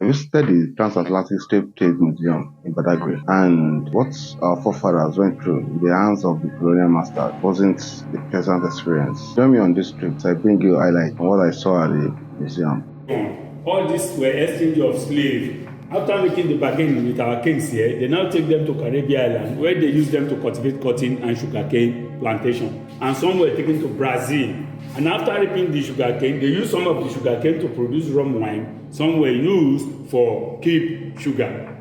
visited the Transatlantic Slave Trade Museum in Badagry, and what our forefathers went through in the hands of the colonial master wasn't a pleasant experience. Join me on this trip as I bring you a highlight on what I saw at the museum. All these were exchange of slaves. After making the bargain with our kings here, they now take them to Caribbean island, where they use them to cultivate cotton and sugarcane plantation. And some were taken to Brazil. And after reaping the sugarcane, they used some of the sugarcane to produce rum wine. Some were used for keep sugar.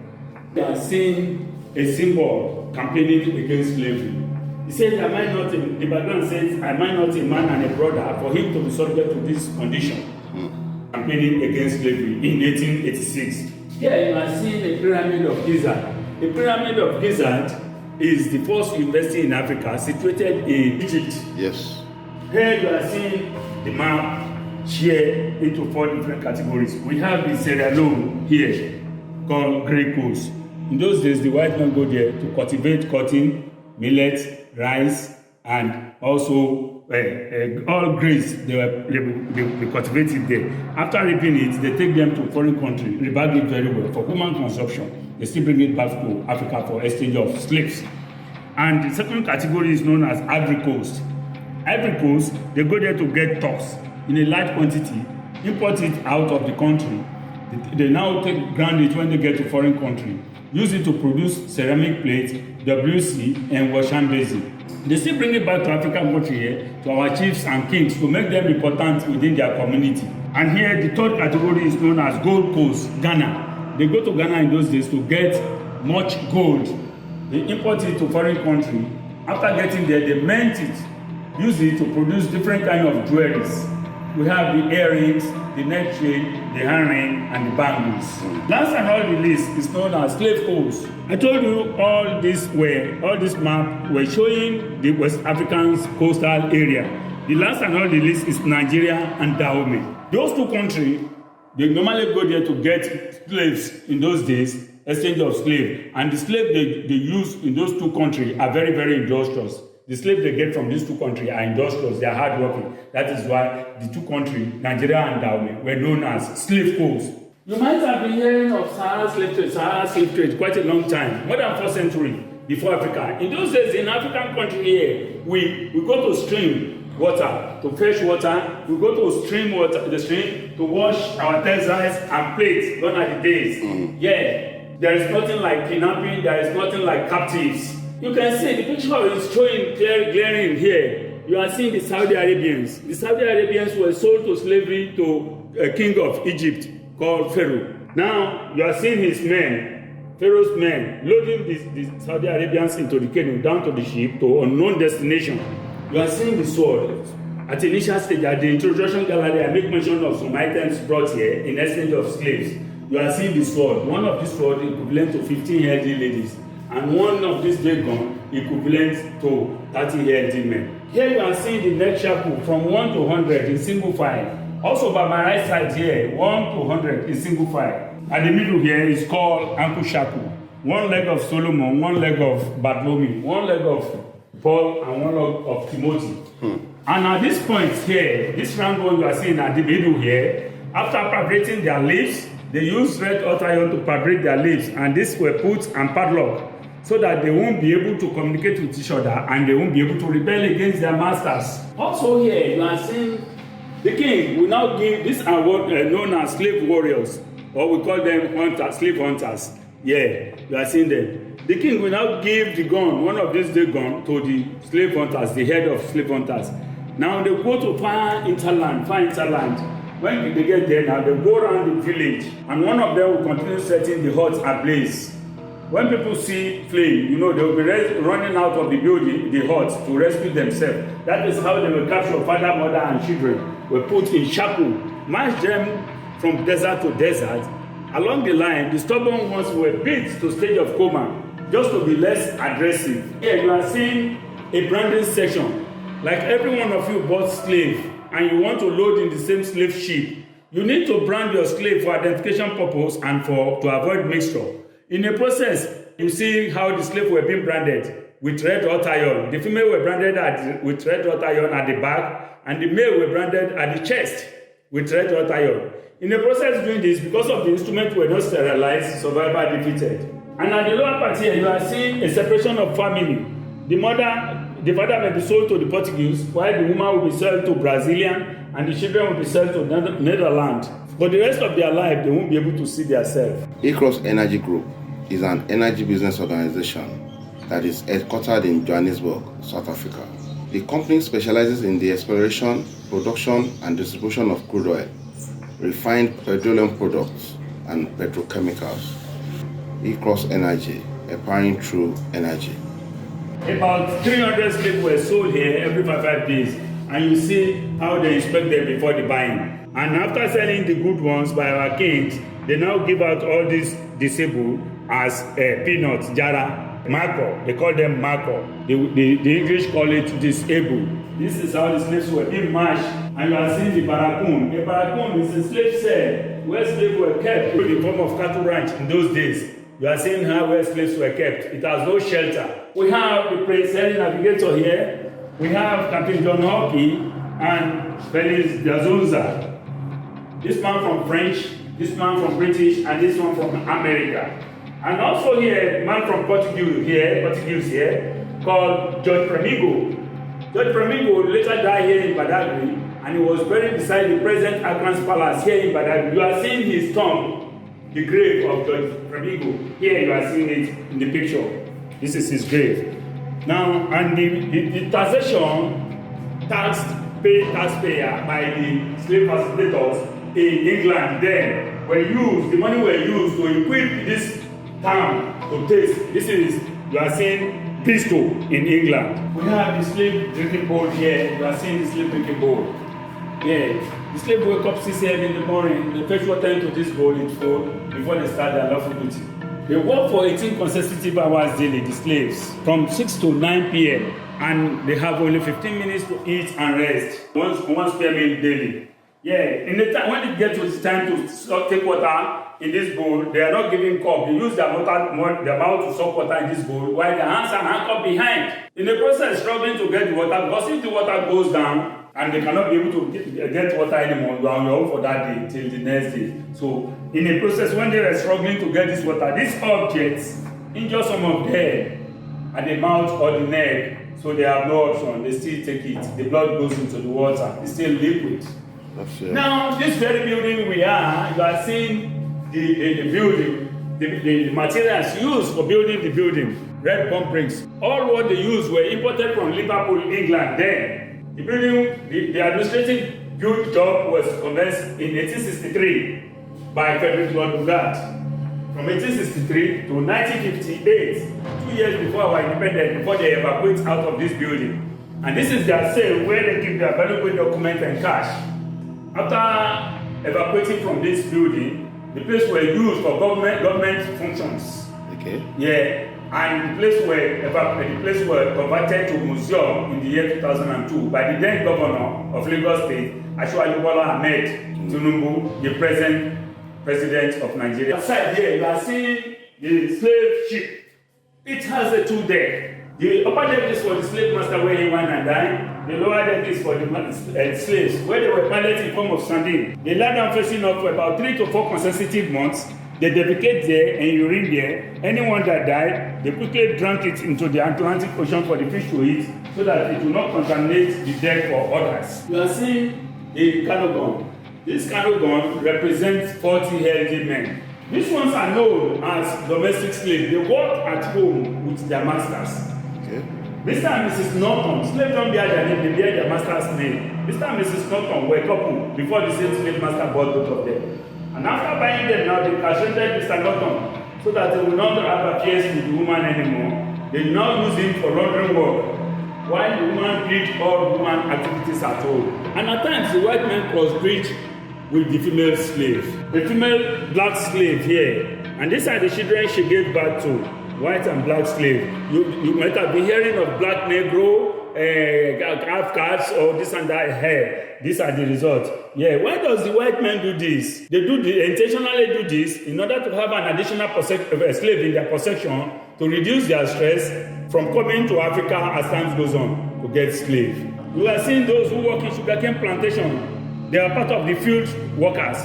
They are seeing a symbol campaigning against slavery. He said, the background says, am I not a man and a brother for him to be subject to this condition? Campaigning against slavery in 1886. Here you are seeing the Pyramid of Giza. The Pyramid of Giza is the first university in Africa situated in Egypt. Yes. Here you are seeing the map shared into 4 different categories. We have the Sierra Leone here called Grey Coast. In those days, the white men go there to cultivate cotton, millet, rice, and also all grains they cultivated there. After reaping it, they take them to foreign country, rebag it very well for human consumption. They still bring it back to Africa for exchange of slaves. And the second category is known as Ivory Coast. Ivory Coast, they go there to get tusk in a large quantity, import it out of the country. They now grind it when they get to foreign country, use it to produce ceramic plates, WC, and washing basin. They still bring it back to African country here, to our chiefs and kings, to make them important within their community. And here, the third category is known as Gold Coast, Ghana. They go to Ghana in those days to get much gold. They import it to foreign country. After getting there, they melt it, use it to produce different kind of jewelries. We have the earrings, the neck chain, the handring, and the bangles. Last and not the least is known as slave coast. I told you all this map were showing the West African coastal area. The last and not the least is Nigeria and Dahomey. Those two countries, they normally go there to get slaves in those days, exchange of slaves. And the slaves they use in those two countries are very, very industrious. The slaves they get from these two countries are industrious, they are hardworking. That is why the two countries, Nigeria and Dahomey, were known as slave coasts. You might have been hearing of Sahara slave trade quite a long time, more than 4 centuries before Africa. In those days, in African country here, we go to stream water to fetch water. We go to the stream to wash our textiles and plates. Gone are the days. Yeah, there is nothing like kidnapping. There is nothing like captives. You can see the picture is showing glaring here. You are seeing the Saudi Arabians. The Saudi Arabians were sold to slavery to a king of Egypt called Pharaoh. Now you are seeing his men, Pharaoh's men, loading the Saudi Arabians into the canoe down to the ship to unknown destination. You are seeing the sword. At the initial stage, at the introduction gallery, I make mention of some items brought here in exchange of slaves. You are seeing the sword. One of these swords equivalent to 15 healthy ladies, and one of these big guns equivalent to 30 healthy men. Here you are seeing the neck shackle from 1 to 100 in single file. Also by my right side here, 1 to 100 in single file. At the middle here is called ankle shackle. 1 leg of Solomon, 1 leg of Bartholomew, 1 leg of Paul, and 1 leg of Timothy. And at this point here, this round one you are seeing at the middle here, after perforating their lips, they use red hot iron to perforate their lips, and these were put and padlocked so that they won't be able to communicate with each other and they won't be able to rebel against their masters. Also here, you are seeing the king will now give this award known as slave warriors, or we call them hunters, slave hunters. Yeah, you are seeing them. The king will now give the gun, one of these day gun, to the slave hunters, the head of slave hunters. Now they go to far interland. When they get there now, they go around the village, and one of them will continue setting the huts ablaze. When people see flame, you know, they will be running out of the building, the huts, to rescue themselves. That is how they will capture father, mother, and children. Were put in shackle, march them from desert to desert. Along the line, the stubborn ones were beat to stage of coma, just to be less aggressive. Here you are seeing a branding section. Like every one of you bought slave, and you want to load in the same slave ship, you need to brand your slave for identification purpose and to avoid mixture. In the process, you see how the slaves were being branded with red hot iron. The female were branded with red hot iron at the back, and the male were branded at the chest with red hot iron. In the process of doing this, because of the instruments were not sterilized, survivor defeated. And at the lower part here, you are seeing a separation of family. The father may be sold to the Portuguese, while the woman will be sold to Brazilian, and the children will be sold to Netherlands. For the rest of their life, they won't be able to see themselves. Across Energy Group is an energy business organization that is headquartered in Johannesburg, South Africa. The company specializes in the exploration, production, and distribution of crude oil, refined petroleum products, and petrochemicals. Across Energy, empowering true energy. About 300 slaves were sold here every 5 days, and you see how they inspect them before the buying. And after selling the good ones by our kings, they now give out all these disabled as peanuts, jara, marco. They call them marco. The English call it disabled. This is how the slaves were being mashed, and you are seeing the barracoon. A barracoon is a slave cell where slaves were kept in the form of cattle ranch in those days. You are seeing how where slaves were kept. It has no shelter. We have the Prince Henry Navigator here. We have Captain John Hockey and Felix Diazunza. This man from French, this man from British, and this one from America. And also here, man from Portuguese here, called George Premigo. George Premigo later died here in Badagry, and he was buried beside the present Akran's Palace here in Badagry. You are seeing his tomb, the grave of George Premigo. Here you are seeing it in the picture. This is his grave. Now, and the taxation taxpayer by the slave facilitators in England then were used, the money were used to equip this town to taste. This is, you are seeing Bristol in England. We have the slave drinking bowl here. You are seeing the slave drinking bowl. Yeah, the slave wake up 6 a.m. in the morning, they fetch water into this bowl in full before they start their lawful duty. They work for 18 consecutive hours daily, the slaves, from 6 to 9 p.m. and they have only 15 minutes to eat and rest. One spare meal daily. Yeah, in the time when it gets to the time to take water in this bowl, they are not giving cup. They use their mouth to suck water in this bowl, while their hands are handcuffed behind. In the process, struggling to get the water, because if the water goes down and they cannot be able to get water anymore, you are on your own for that day till the next day. So, in the process, when they were struggling to get this water, these objects injure some of them at the mouth or the neck, so they have no option. They still take it. The blood goes into the water. It's still liquid. Now, this very building you are seeing the building, the materials used for building the building, red pump bricks. All what they used were imported from Liverpool, England then. The building, the administrative build job was commenced in 1863 by Frederick Lord Lugard. From 1863 to 1958, 2 years before our independence, before they evacuate out of this building. And this is their cell where they keep their valuable documents and cash. After evacuating from this building, the place were used for government functions. Okay. Yeah, and the place were converted to museum in the year 2002 by the then governor of Lagos State, Asiwaju Bola Ahmed Tinubu, the present president of Nigeria. Outside here, you are seeing the slave ship. It has a 2-deck. The upper deck is for the slave master where he went and died. The lower deck is for the slaves, where they were piloted in form of sardine. They lie down facing up for about 3 to 4 consecutive months. They defecate there and urine there. Anyone that died, they quickly drank it into the Atlantic Ocean for the fish to eat, so that it will not contaminate the deck for others. You are seeing the cargo gun. This cargo gun represents 40 healthy men. These ones are known as domestic slaves. They work at home with their masters. Okay. Mr. and Mrs. Norton, slaves don't bear their name, they bear their master's name. Mr. and Mrs. Norton were a couple before the same slave master bought both of them. And after buying them now, they castrated Mr. Norton so that they will not have affairs with the woman anymore. They now use him for laundering work, while the woman did all woman activities at home. And at times, the white man crossbreed with the female slave. The female black slave here, and these are the children she gave birth to, white and black slave. You might have been hearing of black Negro, half caste, or this and that hair. These are the results. Yeah, why does the white man do this? They intentionally do this in order to have an additional slave in their possession to reduce their stress from coming to Africa as time goes on to get slave. We are seeing those who work in sugarcane plantation. They are part of the field workers.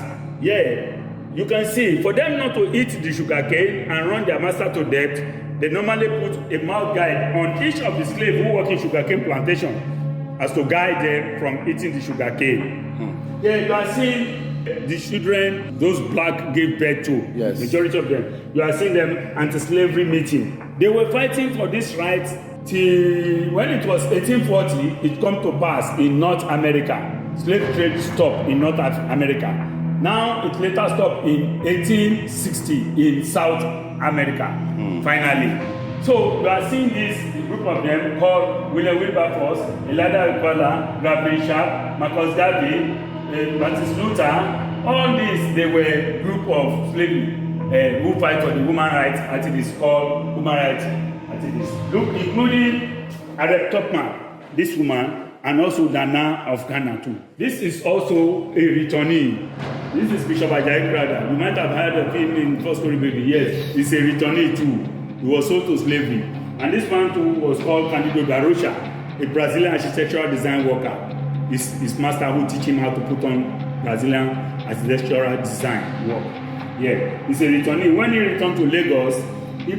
Yeah, you can see, for them not to eat the sugarcane and run their master to death, they normally put a mouth guide on each of the slaves who work in sugarcane plantation as to guide them from eating the sugarcane. Yeah, you are seeing the children those black gave birth to, yes, majority of them. You are seeing them anti-slavery meeting. They were fighting for this right till when it was 1840, it come to pass in North America. Slave trade stopped in North America. Now it later stopped in 1860 in South America, finally. So you are seeing this group of them called William Wilberforce, Elida Iguala, Gabriel Sharp, Marcus Garvey, Martin Luther. All these, they were a group of slaves who fight for the human rights activists called human rights activists. Look, including Harriet Tubman, this woman, and also Nana of Ghana too. This is also a returnee. This is Bishop Ajayi Crowther. You might have heard of him in First Story Baby. Yes, he's a returnee too. He was sold to slavery. And this man too was called Candido Garocha, a Brazilian architectural design worker. His master who teach him how to put on Brazilian architectural design work. Yeah, he's a returnee. When he returned to Lagos, he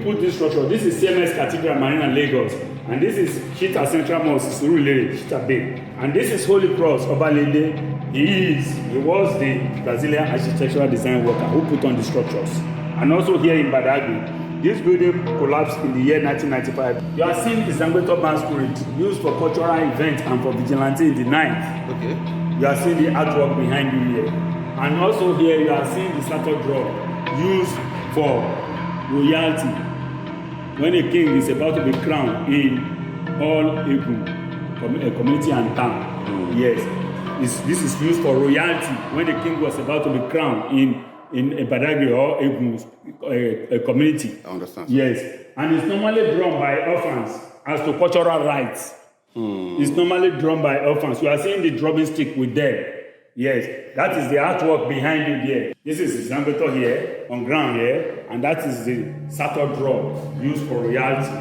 put this structure. This is CMS Cathedral Marina, Lagos. And this is Shita Central Mosque, Surulere, Shita Bay. And this is Holy Cross, Obalende. He was the Brazilian architectural design worker who put on the structures. And also here in Badagry, this building collapsed in the year 1995. You are seeing the Zangbeto masquerade used for cultural events and for vigilante in the night. Okay. You are seeing the artwork behind you here. And also here you are seeing the saddle draw used for royalty. When a king is about to be crowned in all Egun community and town, yes, this is used for royalty. When the king was about to be crowned in Badagry or Egun community. I understand. Yes, and it's normally drawn by orphans as to cultural rights. It's normally drawn by orphans. You are seeing the drumming stick with them. Yes, that is the artwork behind you there. This is the Zambeto here, on ground here, and that is the saddle draw used for royalty.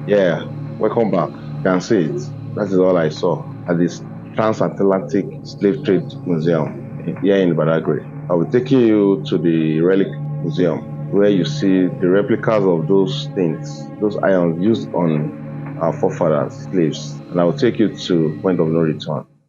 Yeah, welcome back. You can see it. That is all I saw at this Transatlantic Slave Trade Museum here in Badagry. I will take you to the Relic Museum where you see the replicas of those things, those irons used on our forefathers, slaves, and I will take you to point of no return.